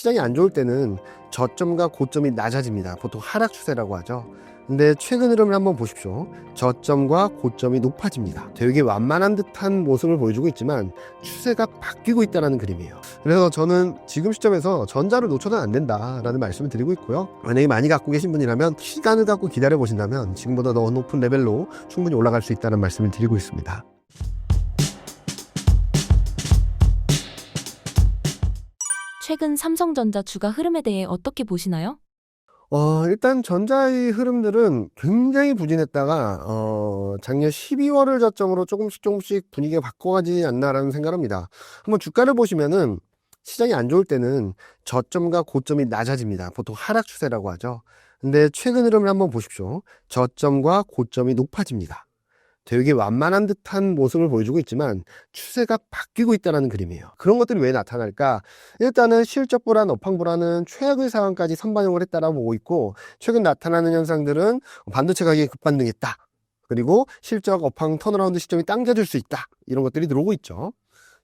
시장이 안 좋을 때는 저점과 고점이 낮아집니다. 보통 하락 추세라고 하죠. 근데 최근 흐름을 한번 보십시오. 저점과 고점이 높아집니다. 되게 완만한 듯한 모습을 보여주고 있지만 추세가 바뀌고 있다는 그림이에요. 그래서 저는 지금 시점에서 전자를 놓쳐서는 안 된다라는 말씀을 드리고 있고요. 만약에 많이 갖고 계신 분이라면 시간을 갖고 기다려 보신다면 지금보다 더 높은 레벨로 충분히 올라갈 수 있다는 말씀을 드리고 있습니다. 최근 삼성전자 주가 흐름에 대해 어떻게 보시나요? 일단 전자의 흐름들은 굉장히 부진했다가 작년 12월을 저점으로 조금씩 분위기가 바꿔가지 않나라는 생각을 합니다. 한번 주가를 보시면은 시장이 안 좋을 때는 저점과 고점이 낮아집니다. 보통 하락 추세라고 하죠. 근데 최근 흐름을 한번 보십시오. 저점과 고점이 높아집니다. 되게 완만한 듯한 모습을 보여주고 있지만 추세가 바뀌고 있다는 그림이에요. 그런 것들이 왜 나타날까? 일단은 실적 불안, 업황 불안은 최악의 상황까지 선반영을 했다라고 보고 있고, 최근 나타나는 현상들은 반도체 가격이 급반등했다, 그리고 실적, 업황, 턴어라운드 시점이 당겨질 수 있다, 이런 것들이 들어오고 있죠.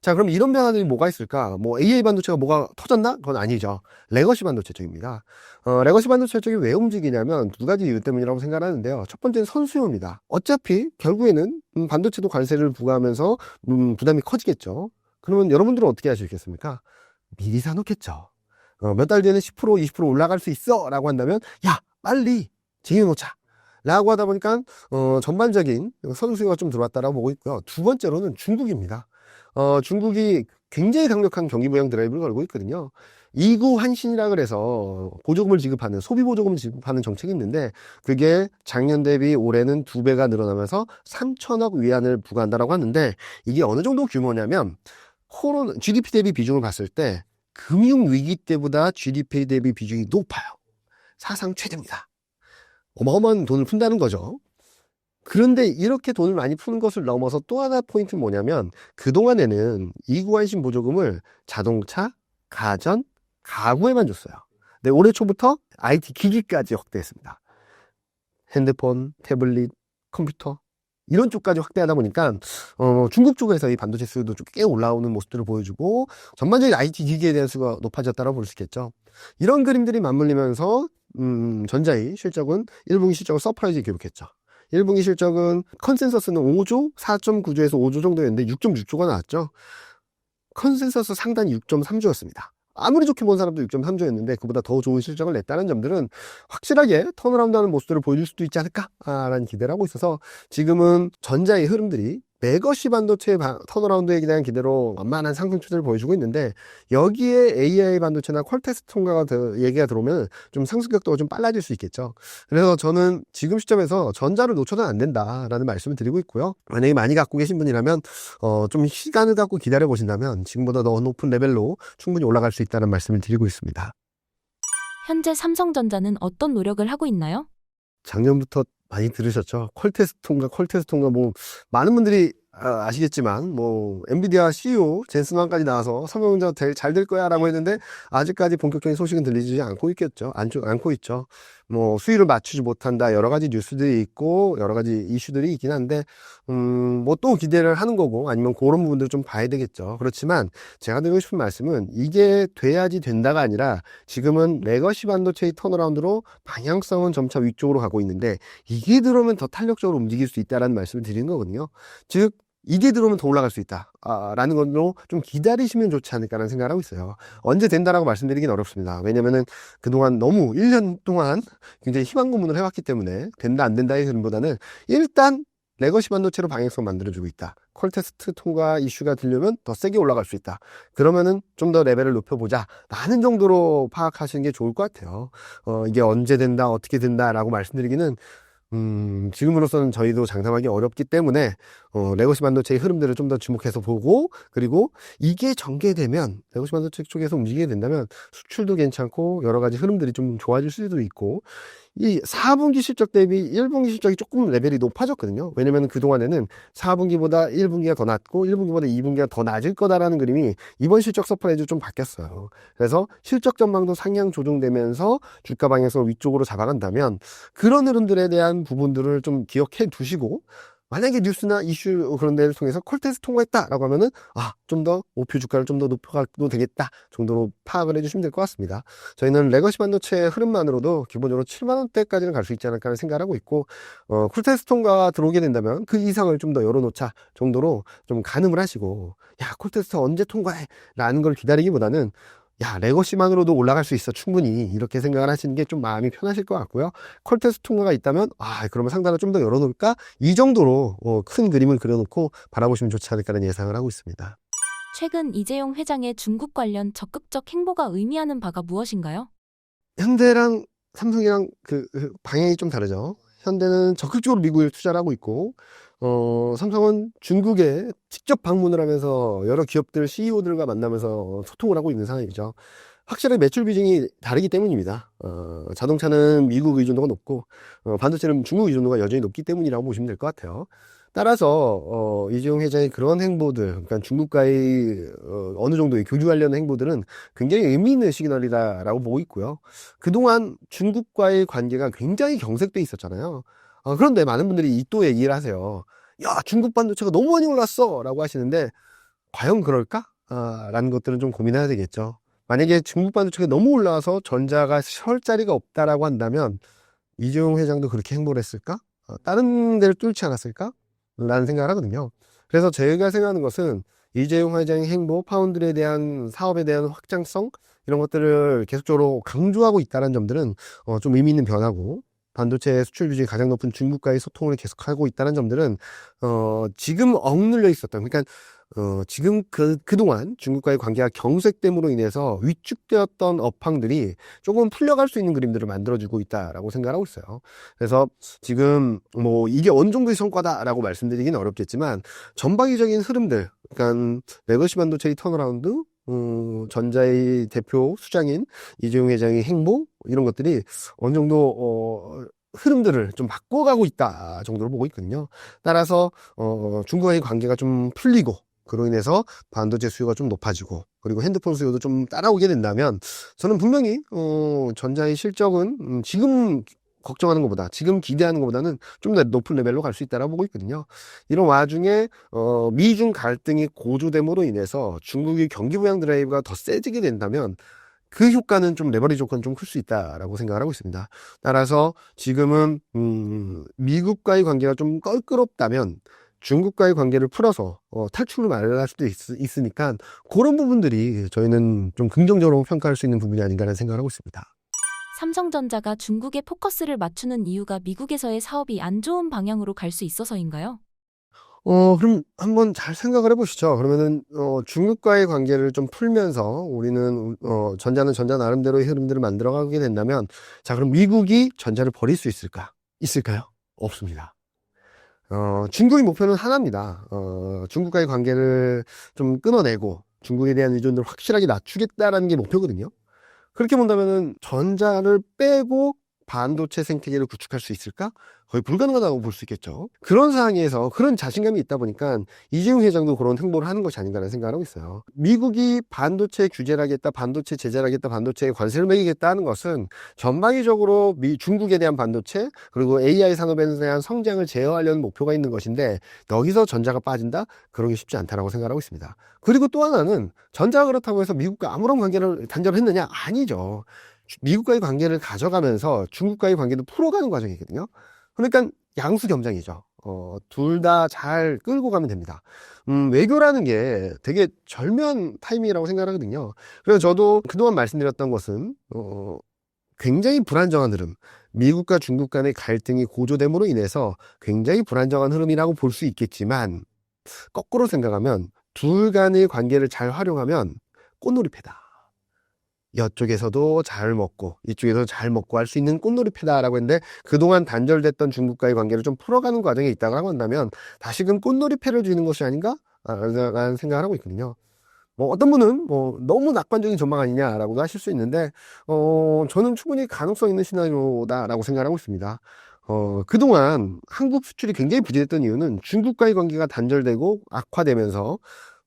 자, 그럼 이런 변화들이 뭐가 있을까? AI 반도체가 뭐가 터졌나? 그건 아니죠. 레거시 반도체 쪽입니다. 레거시 반도체 쪽이 왜 움직이냐면 두 가지 이유 때문이라고 생각하는데요. 첫 번째는 선수요입니다. 어차피 결국에는 반도체도 관세를 부과하면서 부담이 커지겠죠. 그러면 여러분들은 어떻게 하시겠습니까? 미리 사놓겠죠. 몇 달 뒤에는 10%, 20% 올라갈 수 있어 라고 한다면, 야, 빨리 쟁여놓자 라고 하다 보니까 전반적인 선수요가 좀 들어왔다라고 보고 있고요. 두 번째로는 중국입니다. 중국이 굉장히 강력한 경기 부양 드라이브를 걸고 있거든요. 이구 환신이라 그래서 보조금을 지급하는, 소비 보조금을 지급하는 정책이 있는데, 그게 작년 대비 올해는 2배가 늘어나면서 3천억 위안을 부과한다라고 하는데, 이게 어느 정도 규모냐면 GDP 대비 비중을 봤을 때 금융 위기 때보다 GDP 대비 비중이 높아요. 사상 최대입니다. 어마어마한 돈을 푼다는 거죠. 그런데 이렇게 돈을 많이 푸는 것을 넘어서 또 하나 포인트는 뭐냐면, 그동안에는 이구환신 보조금을 자동차, 가전, 가구에만 줬어요. 근데 올해 초부터 IT 기기까지 확대했습니다. 핸드폰, 태블릿, 컴퓨터 이런 쪽까지 확대하다 보니까 중국 쪽에서 이 반도체 수요도 좀 꽤 올라오는 모습들을 보여주고, 전반적인 IT 기기에 대한 수가 높아졌다고 볼 수 있겠죠. 이런 그림들이 맞물리면서 전자의 실적은 1분기 실적을 서프라이즈 기록했죠. 1분기 실적은 컨센서스는 5조, 4.9조에서 5조 정도였는데 6.6조가 나왔죠. 컨센서스 상단이 6.3조였습니다. 아무리 좋게 본 사람도 6.3조였는데 그보다 더 좋은 실적을 냈다는 점들은 확실하게 턴어라운드하는 모습들을 보여줄 수도 있지 않을까라는 기대를 하고 있어서, 지금은 전자의 흐름들이 레거시 반도체의 턴어라운드에 대한 기대로 완만한 상승 추세를 보여주고 있는데, 여기에 AI 반도체나 퀄텍스 통과가 얘기가 들어오면 좀 상승격도가 좀 빨라질 수 있겠죠. 그래서 저는 지금 시점에서 전자를 놓쳐서는 안 된다라는 말씀을 드리고 있고요. 만약에 많이 갖고 계신 분이라면 좀 시간을 갖고 기다려 보신다면 지금보다 더 높은 레벨로 충분히 올라갈 수 있다는 말씀을 드리고 있습니다. 현재 삼성전자는 어떤 노력을 하고 있나요? 작년부터 많이 들으셨죠? 퀄텍스 통과, 뭐 많은 분들이 아시겠지만, 뭐 엔비디아 CEO 젠슨왕까지 나와서 삼성전자 잘 될 거야 라고 했는데 아직까지 본격적인 소식은 들리지 않고 있겠죠. 않고 있죠. 뭐 수위를 맞추지 못한다, 여러 가지 뉴스들이 있고 여러 가지 이슈들이 있긴 한데 뭐 또 기대를 하는 거고, 아니면 그런 부분들을 좀 봐야 되겠죠. 그렇지만 제가 드리고 싶은 말씀은, 이게 돼야지 된다가 아니라 지금은 레거시 반도체의 턴어라운드로 방향성은 점차 위쪽으로 가고 있는데, 이게 들어오면 더 탄력적으로 움직일 수 있다는 말씀을 드리는 거거든요. 즉 이게 들어오면 더 올라갈 수 있다 라는 걸로 좀 기다리시면 좋지 않을까라는 생각을 하고 있어요. 언제 된다라고 말씀드리긴 어렵습니다. 왜냐면은 그동안 너무 1년 동안 굉장히 희망 고문을 해왔기 때문에 된다 안 된다의 흐름보다는 일단 레거시 반도체로 방향성 만들어주고 있다, 퀄텍스 통과 이슈가 들려면 더 세게 올라갈 수 있다, 그러면은 좀 더 레벨을 높여보자 라는 정도로 파악하시는 게 좋을 것 같아요. 이게 언제 된다, 어떻게 된다 라고 말씀드리기는 지금으로서는 저희도 장담하기 어렵기 때문에 레거시 반도체의 흐름들을 좀 더 주목해서 보고, 그리고 이게 전개되면 레거시 반도체 쪽에서 움직이게 된다면 수출도 괜찮고 여러 가지 흐름들이 좀 좋아질 수도 있고, 이 4분기 실적 대비 1분기 실적이 조금 레벨이 높아졌거든요. 왜냐면 그동안에는 4분기보다 1분기가 더 낮고 1분기보다 2분기가 더 낮을 거다라는 그림이 이번 실적 서프라이즈 좀 바뀌었어요. 그래서 실적 전망도 상향 조정되면서 주가 방향성을 위쪽으로 잡아간다면, 그런 흐름들에 대한 부분들을 좀 기억해 두시고 만약에 뉴스나 이슈 그런 데를 통해서 콜테스트 통과했다라고 하면은 좀 더 목표 주가를 좀 더 높여가도 되겠다 정도로 파악을 해주시면 될 것 같습니다. 저희는 레거시 반도체의 흐름만으로도 기본적으로 7만 원대까지는 갈 수 있지 않을까 하는 생각을 하고 있고, 콜테스트 통과가 들어오게 된다면 그 이상을 좀 더 열어놓자 정도로 좀 가늠을 하시고, 야, 콜테스트 언제 통과해? 라는 걸 기다리기보다는 야, 레거시만으로도 올라갈 수 있어 충분히, 이렇게 생각을 하시는 게 좀 마음이 편하실 것 같고요. 콜테스트 통과가 있다면 그러면 상단을 좀 더 열어놓을까, 이 정도로 큰 그림을 그려놓고 바라보시면 좋지 않을까라는 예상을 하고 있습니다. 최근 이재용 회장의 중국 관련 적극적 행보가 의미하는 바가 무엇인가요? 현대랑 삼성이랑 방향이 좀 다르죠. 현대는 적극적으로 미국에 투자를 하고 있고, 삼성은 중국에 직접 방문을 하면서 여러 기업들 CEO들과 만나면서 소통을 하고 있는 상황이죠. 확실하게 매출 비중이 다르기 때문입니다. 자동차는 미국 의존도가 높고, 반도체는 중국 의존도가 여전히 높기 때문이라고 보시면 될 것 같아요. 따라서 이재용 회장의 그런 행보들, 그러니까 중국과의 어느 정도의 교류하려는 행보들은 굉장히 의미 있는 시그널이다라고 보고 있고요. 그동안 중국과의 관계가 굉장히 경색돼 있었잖아요. 그런데 많은 분들이 이 또 얘기를 하세요. 야, 중국 반도체가 너무 많이 올랐어 라고 하시는데, 과연 그럴까? 라는 것들은 좀 고민해야 되겠죠. 만약에 중국 반도체가 너무 올라와서 전자가 설 자리가 없다라고 한다면 이재용 회장도 그렇게 행보를 했을까? 다른 데를 뚫지 않았을까? 라는 생각을 하거든요. 그래서 제가 생각하는 것은 이재용 회장의 행보, 파운드리에 대한 사업에 대한 확장성, 이런 것들을 계속적으로 강조하고 있다는 점들은 좀 의미 있는 변화고, 반도체 수출 비중이 가장 높은 중국과의 소통을 계속하고 있다는 점들은 지금 억눌려 있었던, 그러니까 지금 그동안 중국과의 관계가 경색됨으로 인해서 위축되었던 업황들이 조금 풀려갈 수 있는 그림들을 만들어주고 있다라고 생각하고 있어요. 그래서 지금 뭐 이게 어느 정도의 성과다라고 말씀드리기는 어렵겠지만, 전방위적인 흐름들, 그러니까 레거시 반도체의 턴어라운드, 전자의 대표 수장인 이재용 회장의 행보, 이런 것들이 어느 정도 흐름들을 좀 바꿔가고 있다 정도로 보고 있거든요. 따라서 중국과의 관계가 좀 풀리고, 그로 인해서 반도체 수요가 좀 높아지고, 그리고 핸드폰 수요도 좀 따라오게 된다면, 저는 분명히 전자의 실적은 지금 걱정하는 것보다, 지금 기대하는 것보다는 좀 더 높은 레벨로 갈 수 있다고 보고 있거든요. 이런 와중에 미중 갈등이 고조됨으로 인해서 중국의 경기 부양 드라이브가 더 세지게 된다면, 그 효과는 좀 레버리지 효과는 좀 클 수 있다라고 생각을 하고 있습니다. 따라서 지금은 미국과의 관계가 좀 껄끄럽다면 중국과의 관계를 풀어서 탈출을 마련할 수도 있으니까, 그런 부분들이 저희는 좀 긍정적으로 평가할 수 있는 부분이 아닌가라는 생각을 하고 있습니다. 삼성전자가 중국에 포커스를 맞추는 이유가 미국에서의 사업이 안 좋은 방향으로 갈 수 있어서인가요? 그럼 한번 잘 생각을 해보시죠. 그러면은, 중국과의 관계를 좀 풀면서 우리는, 전자는 전자 나름대로의 흐름들을 만들어가게 된다면, 자, 그럼 미국이 전자를 버릴 수 있을까? 있을까요? 없습니다. 중국의 목표는 하나입니다. 중국과의 관계를 좀 끊어내고, 중국에 대한 의존도를 확실하게 낮추겠다라는 게 목표거든요. 그렇게 본다면은 전자를 빼고 반도체 생태계를 구축할 수 있을까? 거의 불가능하다고 볼 수 있겠죠. 그런 상황에서 그런 자신감이 있다 보니까 이재용 회장도 그런 행보를 하는 것이 아닌가라는 생각을 하고 있어요. 미국이 반도체 규제를 하겠다, 반도체 제재를 하겠다, 반도체에 관세를 매기겠다 하는 것은 전방위적으로 중국에 대한 반도체, 그리고 AI 산업에 대한 성장을 제어하려는 목표가 있는 것인데, 여기서 전자가 빠진다? 그러기 쉽지 않다라고 생각하고 있습니다. 그리고 또 하나는, 전자가 그렇다고 해서 미국과 아무런 관계를 단절했느냐? 아니죠. 미국과의 관계를 가져가면서 중국과의 관계도 풀어가는 과정이거든요. 그러니까 양수겸장이죠. 둘 다 잘 끌고 가면 됩니다. 외교라는 게 되게 절묘한 타이밍이라고 생각하거든요. 그래서 저도 그동안 말씀드렸던 것은, 굉장히 불안정한 흐름, 미국과 중국 간의 갈등이 고조됨으로 인해서 굉장히 불안정한 흐름이라고 볼 수 있겠지만, 거꾸로 생각하면 둘 간의 관계를 잘 활용하면 꽃놀이패다. 이쪽에서도 잘 먹고 이쪽에서 잘 먹고 할 수 있는 꽃놀이패다라고 했는데, 그동안 단절됐던 중국과의 관계를 좀 풀어가는 과정에 있다고 한다면 다시금 꽃놀이패를 주는 것이 아닌가? 라는 생각을 하고 있거든요. 뭐 어떤 분은 뭐 너무 낙관적인 전망 아니냐라고 하실 수 있는데, 저는 충분히 가능성 있는 시나리오다라고 생각을 하고 있습니다. 그동안 한국 수출이 굉장히 부진했던 이유는 중국과의 관계가 단절되고 악화되면서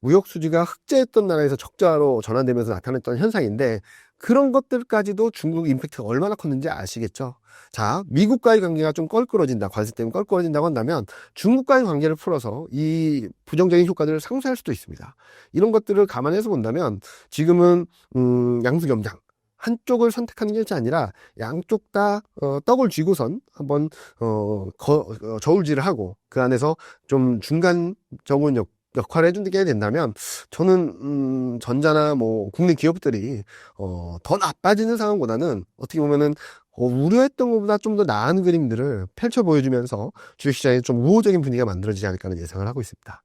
무역 수지가 흑자였던 나라에서 적자로 전환되면서 나타났던 현상인데, 그런 것들까지도 중국 임팩트가 얼마나 컸는지 아시겠죠? 자, 미국과의 관계가 좀 껄끄러진다, 관세 때문에 껄끄러진다고 한다면 중국과의 관계를 풀어서 이 부정적인 효과들을 상쇄할 수도 있습니다. 이런 것들을 감안해서 본다면 지금은 양수겸장, 한쪽을 선택하는 것이 아니라 양쪽 다 떡을 쥐고선 한번 저울질을 하고 그 안에서 좀 중간적인 역할을 해주게 된다면 저는 전자나 뭐 국내 기업들이 더 나빠지는 상황보다는 어떻게 보면은 우려했던 것보다 좀 더 나은 그림들을 펼쳐 보여주면서 주식시장에 좀 우호적인 분위기가 만들어지지 않을까 하는 예상을 하고 있습니다.